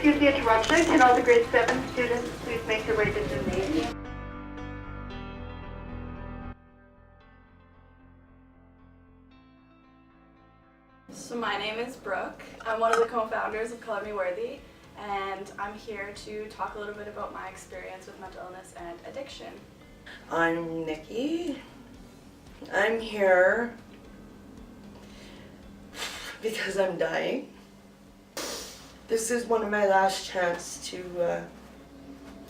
excuse the interruption. Can all the grade 7 students please make their way to Zoom meeting? So my name is Brooke. I'm one of the co-founders of Color Me Worthy, and I'm here to talk a little bit about my experience with mental illness and addiction. I'm Nikki. I'm here because I'm dying. This is one of my last chance to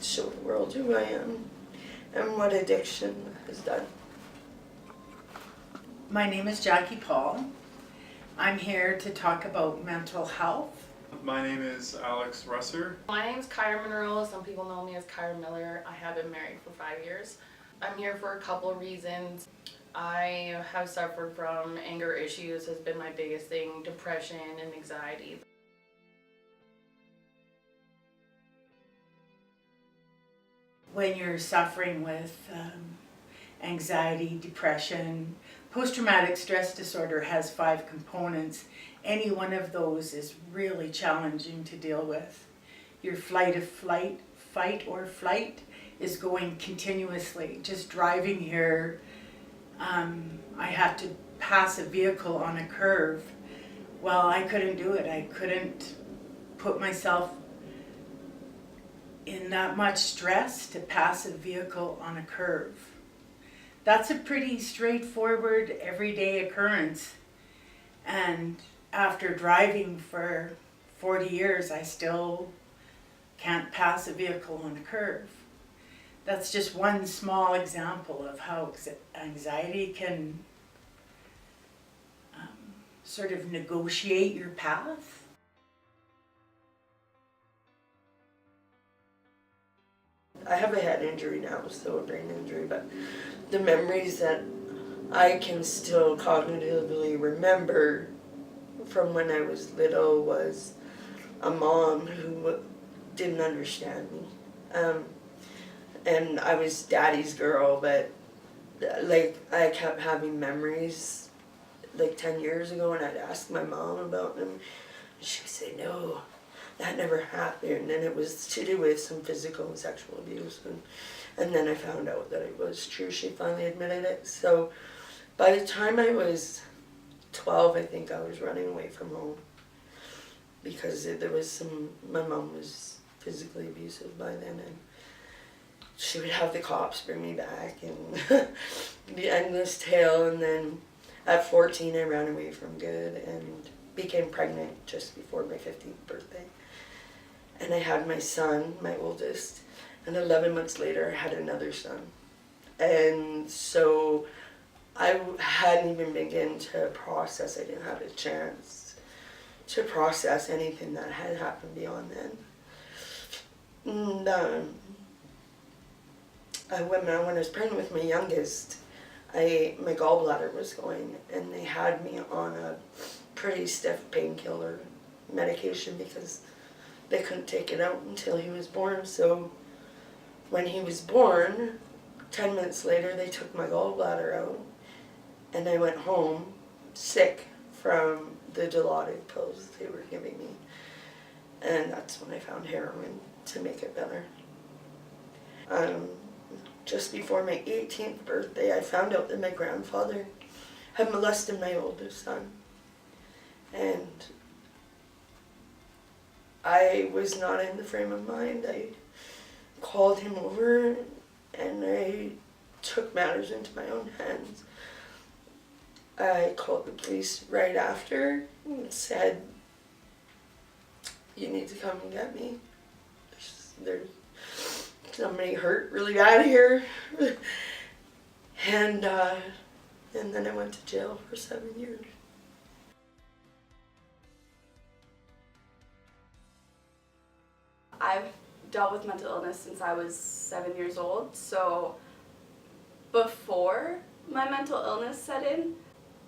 show the world who I am and what addiction has done. My name is Jacquie Paul. I'm here to talk about mental health. My name is Alex Russer. My name is Kyra Monroe. Some people know me as Kyra Miller. I have been married for 5 years. I'm here for a couple of reasons. I have suffered from anger issues, has been my biggest thing, depression and anxiety. When you're suffering with anxiety, depression, post-traumatic stress disorder has 5 components. Any one of those is really challenging to deal with. Your fight or flight is going continuously. Just driving here, I had to pass a vehicle on a curve. Well, I couldn't do it. I couldn't put myself in that much stress to pass a vehicle on a curve. That's a pretty straightforward, everyday occurrence. And after driving for 40 years, I still can't pass a vehicle on a curve. That's just one small example of how anxiety can sort of negotiate your path. I have a head injury now, so a brain injury, but the memories that I can still cognitively remember from when I was little was a mom who didn't understand me. And I was daddy's girl, but like I kept having memories like 10 years ago, and I'd ask my mom about them. She would say, no, that never happened, and it was to do with some physical and sexual abuse. And then I found out that it was true. She finally admitted it. So by the time I was 12, I think I was running away from home because there was my mom was physically abusive by then, and she would have the cops bring me back, and the endless tale. And then at 14, I ran away from good and became pregnant just before my 15th birthday. And I had my son, my oldest, and 11 months later I had another son. And so I hadn't even begun to process, I didn't have a chance to process anything that had happened beyond then. And when I was pregnant with my youngest, my gallbladder was going, and they had me on a pretty stiff painkiller medication because they couldn't take it out until he was born. So when he was born, 10 minutes later they took my gallbladder out, and I went home sick from the Dilaudid pills they were giving me. And that's when I found heroin to make it better. Just before my 18th birthday, I found out that my grandfather had molested my oldest son. And I was not in the frame of mind. I called him over and I took matters into my own hands. I called the police right after and said, you need to come and get me. There's somebody hurt really bad here. And then I went to jail for 7 years. I've dealt with mental illness since I was 7 years old, so before my mental illness set in,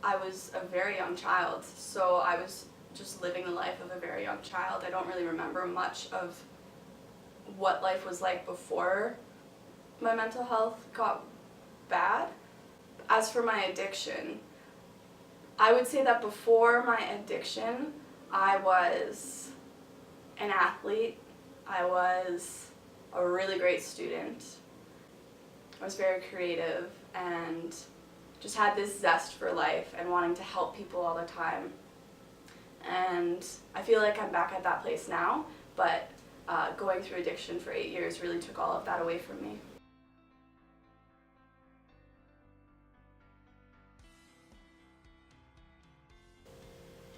I was a very young child, so I was just living the life of a very young child. I don't really remember much of what life was like before my mental health got bad. As for my addiction, I would say that before my addiction, I was an athlete. I was a really great student. I was very creative and just had this zest for life and wanting to help people all the time. And I feel like I'm back at that place now, but going through addiction for 8 years really took all of that away from me.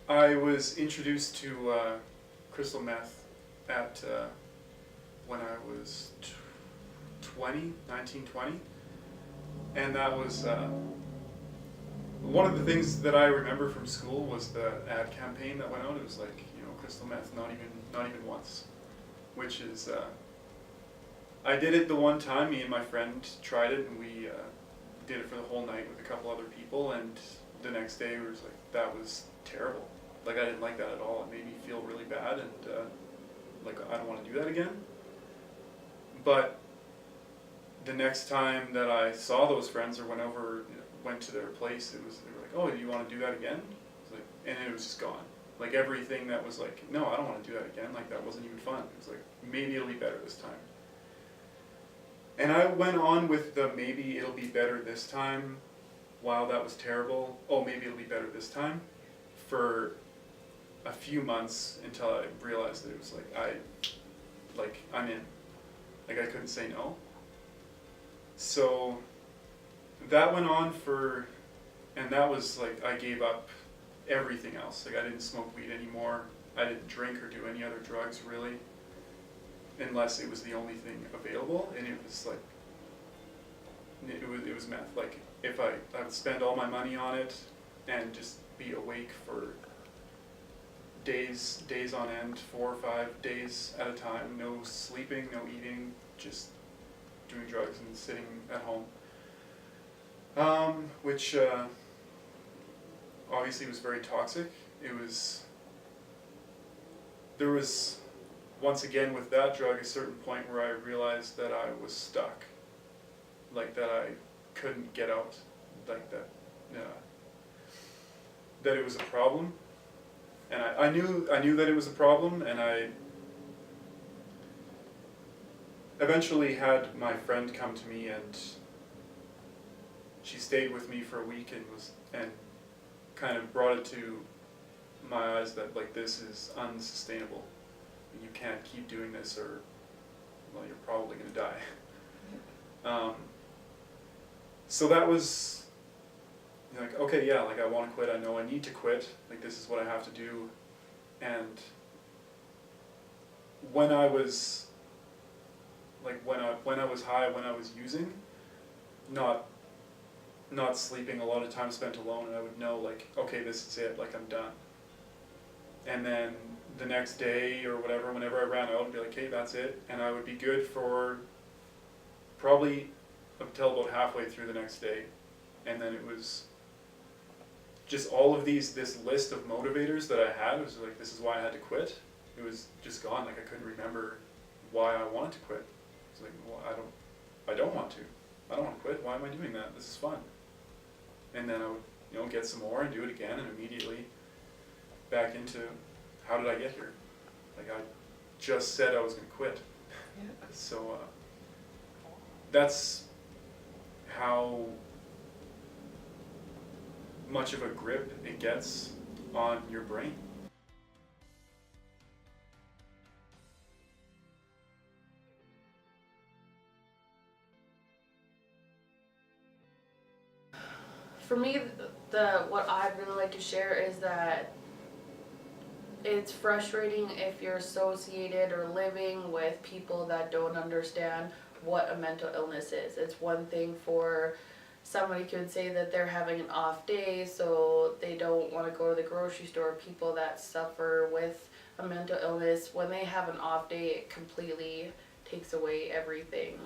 I was introduced to crystal meth at when I was 19, 20. And that was one of the things that I remember from school was the ad campaign that went out. It was like, crystal meth, not even once, which is, I did it the one time. Me and my friend tried it, and we did it for the whole night with a couple other people, and the next day we was like, that was terrible. Like, I didn't like that at all. It made me feel really bad, and like, I don't want to do that again. But the next time that I saw those friends or went to their place, they were like, oh, do you want to do that again? It was like, and it was just gone. Like, everything that was like, no, I don't want to do that again, like, that wasn't even fun. It was like, maybe it'll be better this time. And I went on with the maybe it'll be better this time. Wow, that was terrible. Oh, maybe it'll be better this time. For a few months until I realized that it was like, I'm in. Like, I couldn't say no. So that went on and that was like, I gave up everything else. Like, I didn't smoke weed anymore. I didn't drink or do any other drugs really, unless it was the only thing available. And it was like, it was meth. Like, if I would spend all my money on it and just be awake for days on end, 4 or 5 days at a time, no sleeping, no eating, just doing drugs and sitting at home, which obviously was very toxic. There was, once again with that drug, a certain point where I realized that I was stuck, like that I couldn't get out, like that it was a problem, and I knew that it was a problem, and I eventually had my friend come to me, and she stayed with me for a week and kind of brought it to my eyes that, like, this is unsustainable. You can't keep doing this, or, well, you're probably going to die. So that was, like, okay, yeah, like, I want to quit. I know I need to quit. Like, this is what I have to do. And when I was, like, when I was high, when I was using, not sleeping, a lot of time spent alone, and I would know, like, okay, this is it, like, I'm done. And then the next day or whatever, whenever I ran out, I'd be like, okay, that's it. And I would be good for probably until about halfway through the next day. And then it was just all of this list of motivators that I had. It was like, this is why I had to quit. It was just gone. Like, I couldn't remember why I wanted to quit. It's like, well, I don't want to. I don't want to quit. Why am I doing that? This is fun. And then I would, get some more and do it again, and immediately back into, how did I get here? Like, I just said I was going to quit. Yeah. So that's how much of a grip it gets on your brain. For me, what I'd really like to share is that it's frustrating if you're associated or living with people that don't understand what a mental illness is. It's one thing for somebody could say that they're having an off day, so they don't want to go to the grocery store. People that suffer with a mental illness, when they have an off day, it completely takes away everything.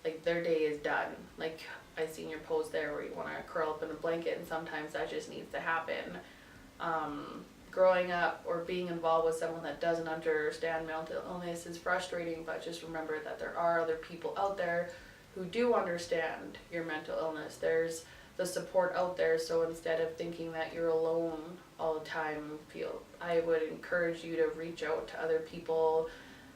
Like, their day is done. Like, I seen your post there where you want to curl up in a blanket, and sometimes that just needs to happen. Growing up or being involved with someone that doesn't understand mental illness is frustrating, but just remember that there are other people out there who do understand your mental illness. There's the support out there. So instead of thinking that you're alone all the time, I would encourage you to reach out to other people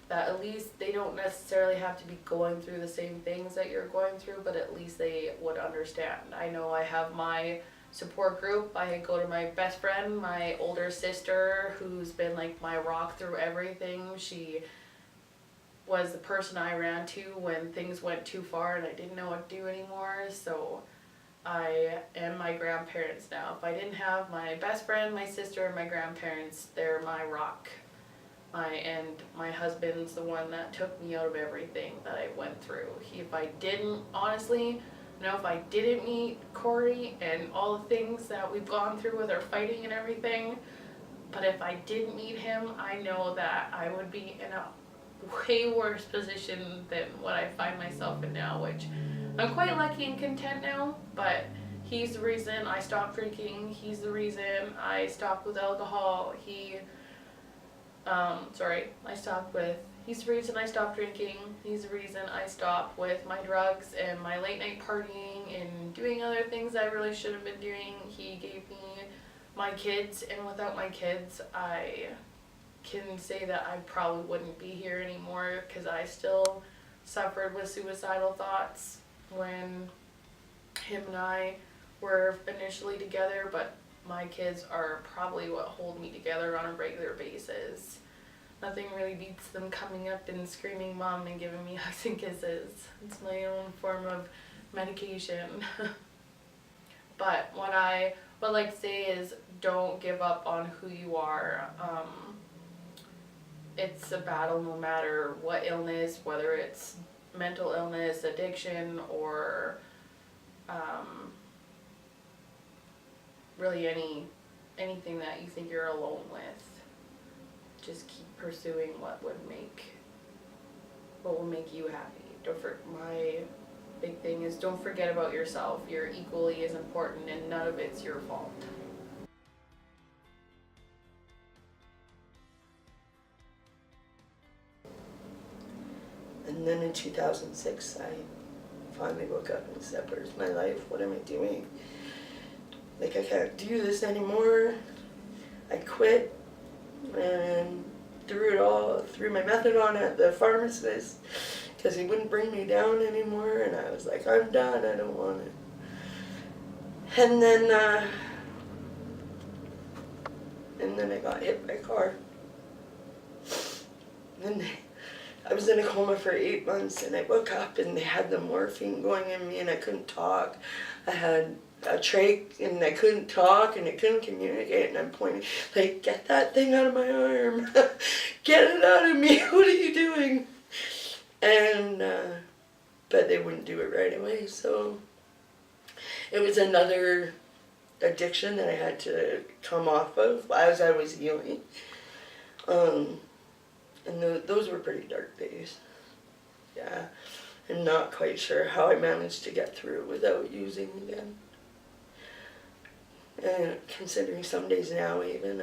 that at least they don't necessarily have to be going through the same things that you're going through, but at least they would understand. I know I have my support group. I go to my best friend, my older sister, who's been like my rock through everything. She was the person I ran to when things went too far and I didn't know what to do anymore. So I am my grandparents now. If I didn't have my best friend, my sister, and my grandparents, they're my rock. And my husband's the one that took me out of everything that I went through. If I didn't meet Corey and all the things that we've gone through with our fighting and everything, but if I didn't meet him, I know that I would be in a way worse position than what I find myself in now, which I'm quite lucky and content now, but he's the reason I stopped drinking. He's the reason I stopped with alcohol. He's the reason I stopped drinking. He's the reason I stopped with my drugs and my late night partying and doing other things I really should have been doing. He gave me my kids, and without my kids, I can say that I probably wouldn't be here anymore, because I still suffered with suicidal thoughts when him and I were initially together, but my kids are probably what hold me together on a regular basis. Nothing really beats them coming up and screaming mom and giving me hugs and kisses. It's my own form of medication. But what I would like to say is, don't give up on who you are. It's a battle no matter what illness, whether it's mental illness, addiction, or really anything that you think you're alone with. Just keep pursuing what will make you happy. My big thing is, don't forget about yourself. You're equally as important, and none of it's your fault. And then in 2006, I finally woke up and said, where's my life? What am I doing? Like, I can't do this anymore. I quit and threw my methadone at the pharmacist because he wouldn't bring me down anymore. And I was like, I'm done, I don't want it. And then I got hit by a car. And I was in a coma for 8 months, and I woke up and they had the morphine going in me and I couldn't talk. I had a trach and I couldn't talk and I couldn't communicate, and I'm pointing, like, get that thing out of my arm. Get it out of me, what are you doing? And, but they wouldn't do it right away, so it was another addiction that I had to come off of as I was healing. And those were pretty dark days. Yeah, I'm not quite sure how I managed to get through without using again. And considering some days now, even,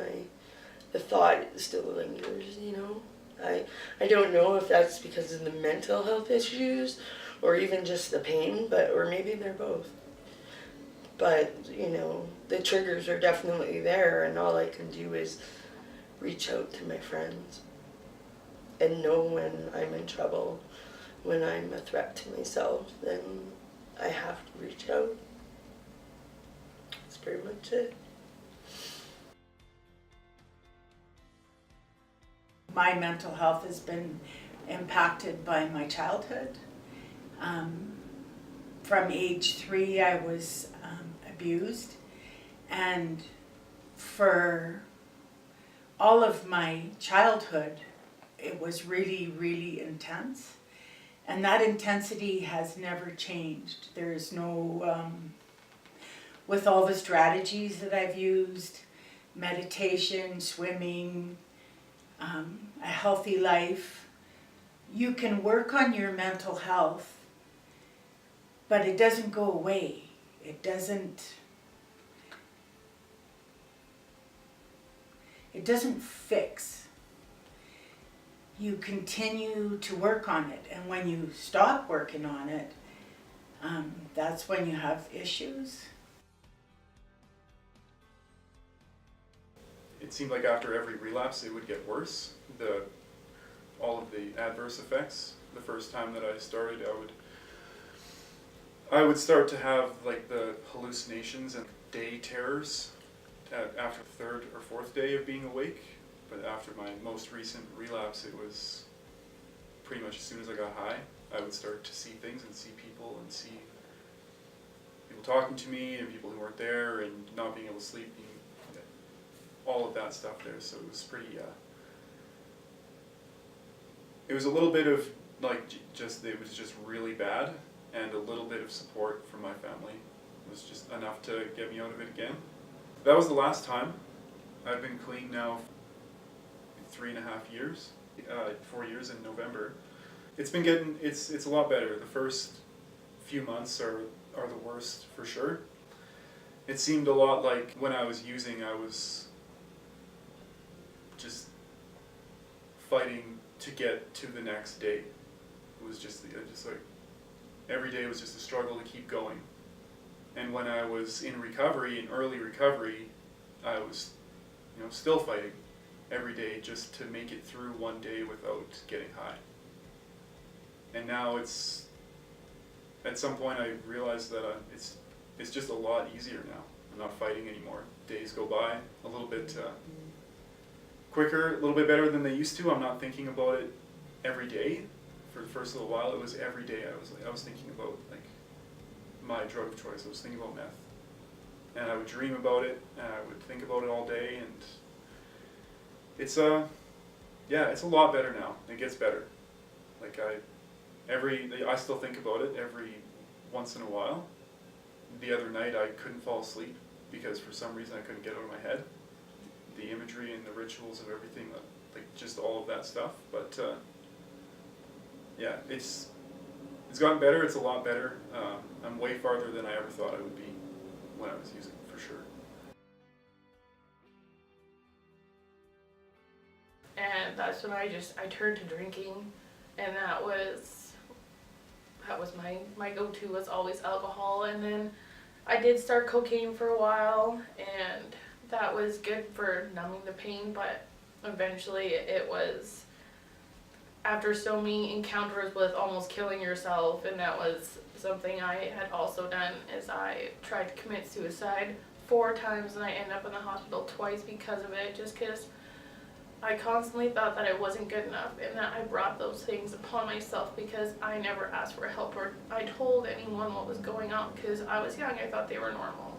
the thought still lingers, you know. I don't know if that's because of the mental health issues or even just the pain, or maybe they're both. But, you know, the triggers are definitely there, and all I can do is reach out to my friends and know when I'm in trouble, when I'm a threat to myself, then I have to reach out. That's pretty much it. My mental health has been impacted by my childhood. From age 3, I was abused, and for all of my childhood, it was really, really intense, and that intensity has never changed. There's no, with all the strategies that I've used, meditation, swimming, a healthy life, you can work on your mental health, but it doesn't go away. It doesn't fix. You continue to work on it, and when you stop working on it, that's when you have issues. it seemed like after every relapse it would get worse. All of the adverse effects. The first time that I started, I would start to have like the hallucinations and day terrors after the third or fourth day of being awake. But after my most recent relapse, it was pretty much as soon as I got high, I would start to see things and see people and see people talking to me and people who weren't there and not being able to sleep, all of that stuff there. So it was pretty, it was a little bit of like it was just really bad, and a little bit of support from my family was just enough to get me out of it again. That was the last time. I've been clean now 3.5 years, 4 years in November. It's a lot better. The first few months are the worst for sure. It seemed a lot like when I was using, I was just fighting to get to the next day. It was just like every day was just a struggle to keep going. And when I was in recovery, in early recovery, I was, still fighting every day just to make it through one day without getting high. And now at some point I realized that it's just a lot easier now. I'm not fighting anymore. Days go by a little bit quicker, a little bit better than they used to. I'm not thinking about it every day. For the first little while, it was every day. I was thinking about like my drug of choice. I was thinking about meth, and I would dream about it, and I would think about it all day. And it's a lot better now. It gets better. Like I still think about it every once in a while. The other night I couldn't fall asleep because for some reason I couldn't get out of my head. The imagery and the rituals of everything, like just all of that stuff. But yeah, it's gotten better. It's a lot better. I'm way farther than I ever thought I would be when I was using, for sure. And that's when I turned to drinking, and that was my go-to was always alcohol. And then I did start cocaine for a while, and that was good for numbing the pain, but eventually it was, after so many encounters with almost killing yourself, and that was something I had also done, is I tried to commit suicide 4 times, and I ended up in the hospital twice because of it, just because I constantly thought that I wasn't good enough, and that I brought those things upon myself because I never asked for help or I told anyone what was going on, because I was young. I thought they were normal.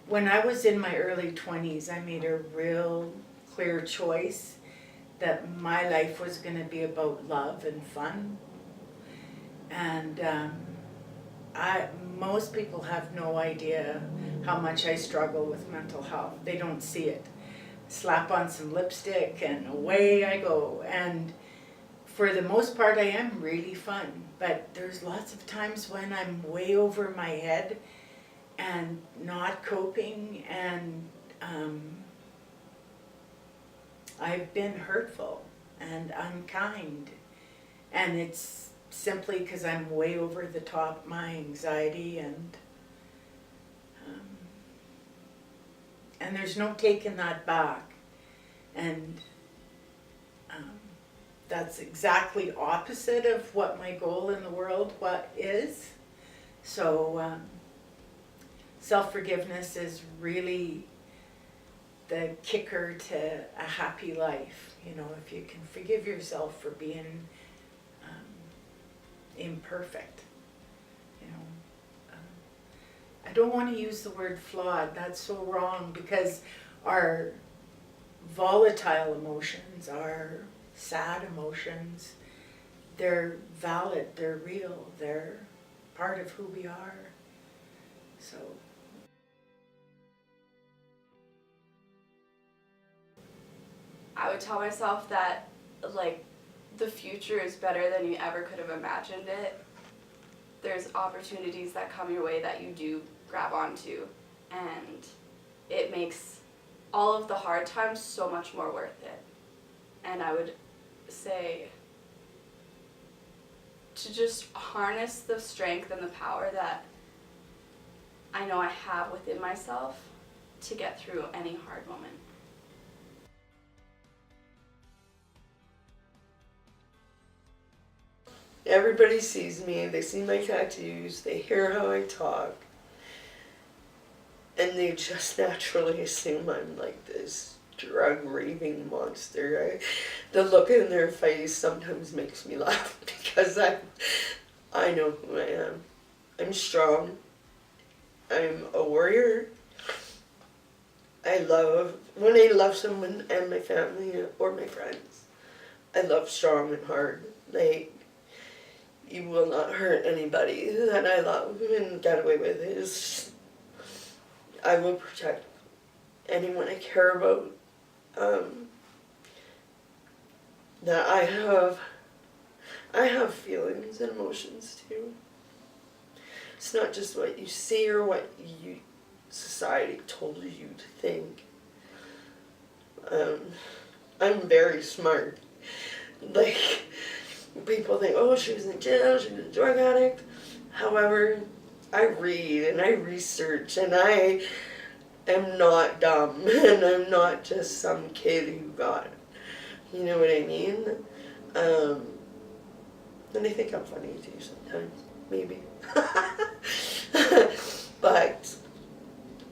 When I was in my early 20s, I made a real clear choice that my life was going to be about love and fun. And most people have no idea how much I struggle with mental health. They don't see it. Slap on some lipstick and away I go. And for the most part, I am really fun. But there's lots of times when I'm way over my head and not coping, and I've been hurtful and unkind, and it's simply because I'm way over the top my anxiety, and there's no taking that back. And that's exactly opposite of what my goal in the world is. So self-forgiveness is really the kicker to a happy life. If you can forgive yourself for being imperfect. I don't want to use the word flawed. That's so wrong, because our volatile emotions, our sad emotions, they're valid, they're real, they're part of who we are. So I would tell myself that, like, the future is better than you ever could have imagined it. There's opportunities that come your way that you do grab onto, and it makes all of the hard times so much more worth it. And I would say to just harness the strength and the power that I know I have within myself to get through any hard moment. Everybody sees me, they see my tattoos, they hear how I talk, and they just naturally assume I'm like this drug raving monster. The look in their face sometimes makes me laugh because I know who I am. I'm strong. I'm a warrior. When I love someone and my family or my friends, I love strong and hard. Like, you will not hurt anybody that I love and get away with it. I will protect anyone I care about. That I have feelings and emotions too. It's not just what you see or what society told you to think. I'm very smart. Like, people think, oh, she was in jail, she was a drug addict. However, I read and I research and I am not dumb and I'm not just some kid who got it. You know what I mean? And I think I'm funny too sometimes, maybe. But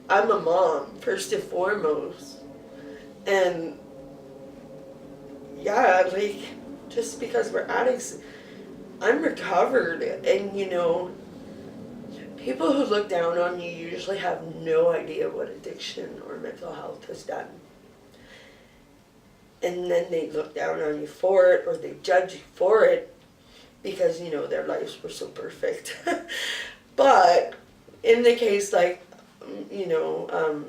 I'm a mom, first and foremost. And yeah, like, just because we're addicts, I'm recovered. And you know, people who look down on you usually have no idea what addiction or mental health has done. And then they look down on you for it, or they judge you for it because, you know, their lives were so perfect. But in the case, like, you know,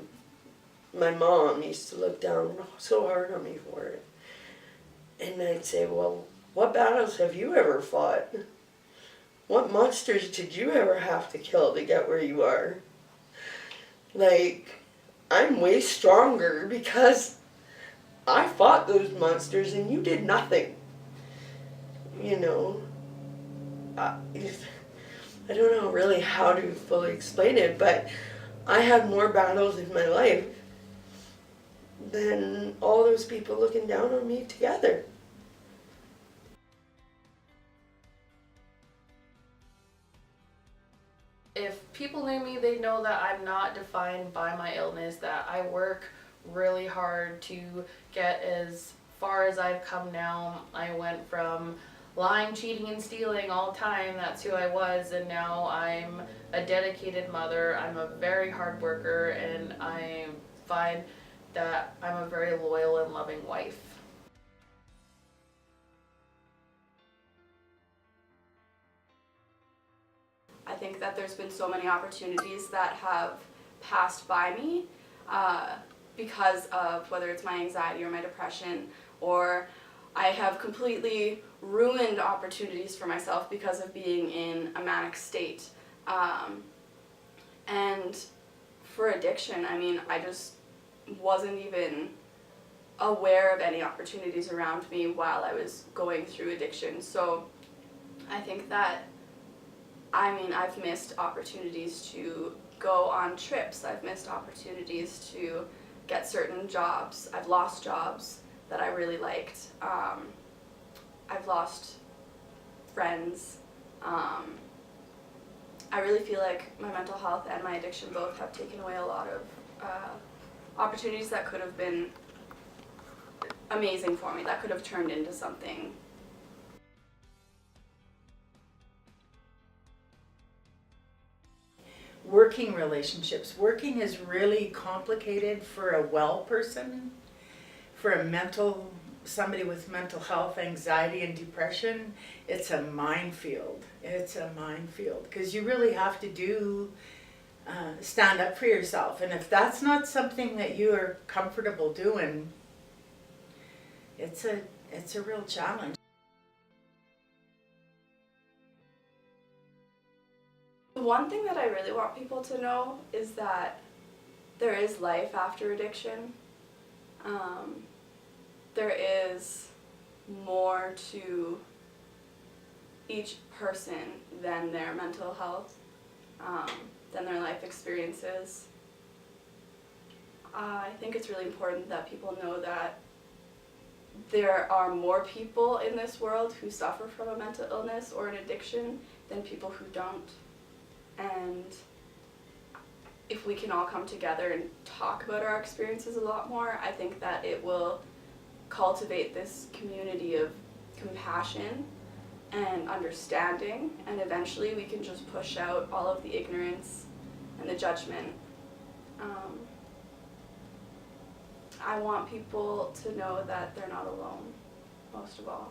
my mom used to look down so hard on me for it. And I'd say, well, what battles have you ever fought? What monsters did you ever have to kill to get where you are? Like, I'm way stronger because I fought those monsters and you did nothing. You know, I don't know really how to fully explain it, but I had more battles in my life than all those people looking down on me together. If people knew me, they'd know that I'm not defined by my illness, that I work really hard to get as far as I've come now. I went from lying, cheating, and stealing all the time. That's who I was, and now I'm a dedicated mother. I'm a very hard worker, and I find that I'm a very loyal and loving wife. I think that there's been so many opportunities that have passed by me because of whether it's my anxiety or my depression, or I have completely ruined opportunities for myself because of being in a manic state. And for addiction, I mean, I just wasn't even aware of any opportunities around me while I was going through addiction. So I think that, I mean, I've missed opportunities to go on trips. I've missed opportunities to get certain jobs. I've lost jobs that I really liked. I've lost friends. I really feel like my mental health and my addiction both have taken away a lot of opportunities that could have been amazing for me, that could have turned into something. Working relationships. Working is really complicated for a well person, for somebody with mental health, anxiety, and depression. It's a minefield. It's a minefield because you really have to stand up for yourself. And if that's not something that you are comfortable doing, it's a real challenge. One thing that I really want people to know is that there is life after addiction. There is more to each person than their mental health, than their life experiences. I think it's really important that people know that there are more people in this world who suffer from a mental illness or an addiction than people who don't. And if we can all come together and talk about our experiences a lot more, I think that it will cultivate this community of compassion and understanding, and eventually we can just push out all of the ignorance and the judgment. I want people to know that they're not alone, most of all.